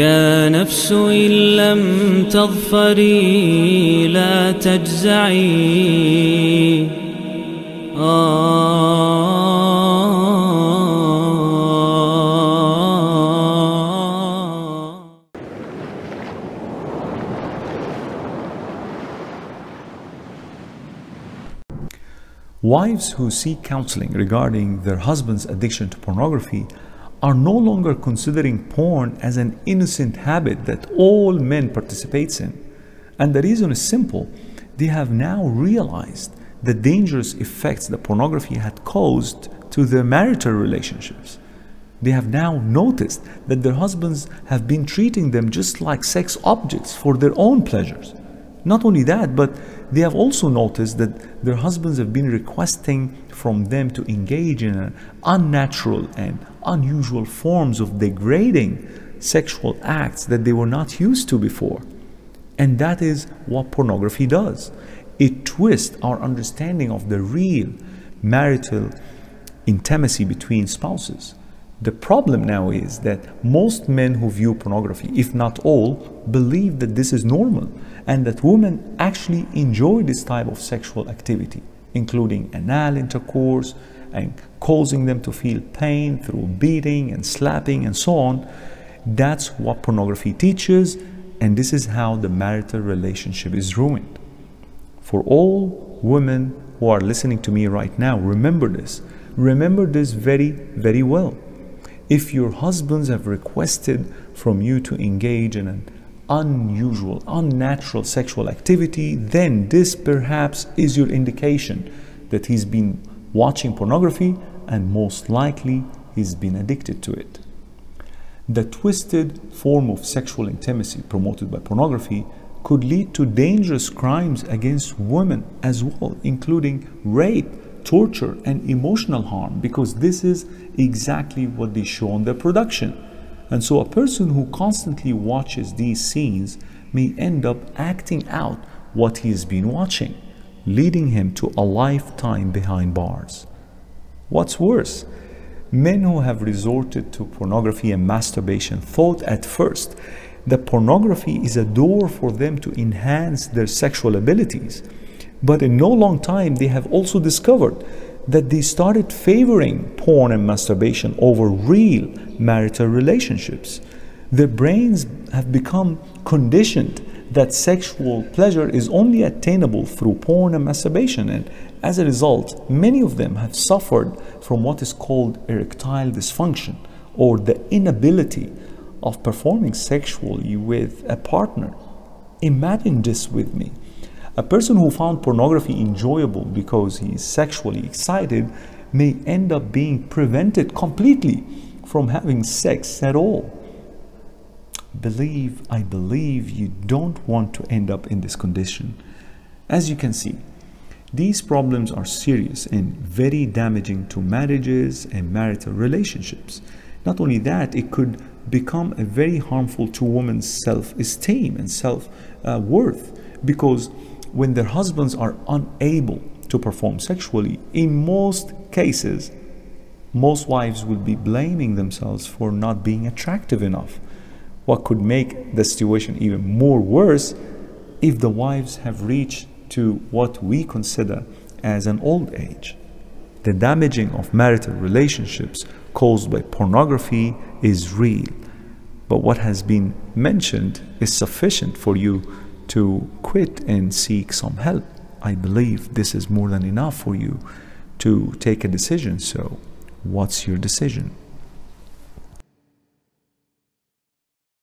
يا نفس إن لم تظفري لا تجزعي Wives who seek counseling regarding their husband's addiction to pornography are no longer considering porn as an innocent habit that all men participate in. And the reason is simple. They have now realized the dangerous effects that pornography had caused to their marital relationships. They have now noticed that their husbands have been treating them just like sex objects for their own pleasures. Not only that, but they have also noticed that their husbands have been requesting from them to engage in unnatural and unusual forms of degrading sexual acts that they were not used to before. And that is what pornography does. It twists our understanding of the real marital intimacy between spouses. The problem now is that most men who view pornography, if not all, believe that this is normal and that women actually enjoy this type of sexual activity, including anal intercourse and causing them to feel pain through beating and slapping and so on. That's what pornography teaches, and this is how the marital relationship is ruined. For all women who are listening to me right now, remember this. Remember this very, very well. If your husbands have requested from you to engage in an unusual, unnatural sexual activity, then this perhaps is your indication that he's been watching pornography, and most likely he's been addicted to it. The twisted form of sexual intimacy promoted by pornography could lead to dangerous crimes against women as well, including rape, torture, and emotional harm, because this is exactly what they show on their production. And so a person who constantly watches these scenes may end up acting out what he has been watching, leading him to a lifetime behind bars. What's worse, men who have resorted to pornography and masturbation thought at first that pornography is a door for them to enhance their sexual abilities. But in no long time, they have also discovered that they started favoring porn and masturbation over real marital relationships. Their brains have become conditioned that sexual pleasure is only attainable through porn and masturbation, and as a result, many of them have suffered from what is called erectile dysfunction, or the inability of performing sexually with a partner. Imagine this with me. A person who found pornography enjoyable because he is sexually excited may end up being prevented completely from having sex at all. I believe you don't want to end up in this condition. As you can see, these problems are serious and very damaging to marriages and marital relationships. Not only that, it could become very harmful to women's self-esteem and self-worth, because when their husbands are unable to perform sexually, in most cases, most wives will be blaming themselves for not being attractive enough. What could make the situation even more worse if the wives have reached to what we consider as an old age. The damaging of marital relationships caused by pornography is real, but what has been mentioned is sufficient for you to quit and seek some help. I believe this is more than enough for you to take a decision. So, what's your decision?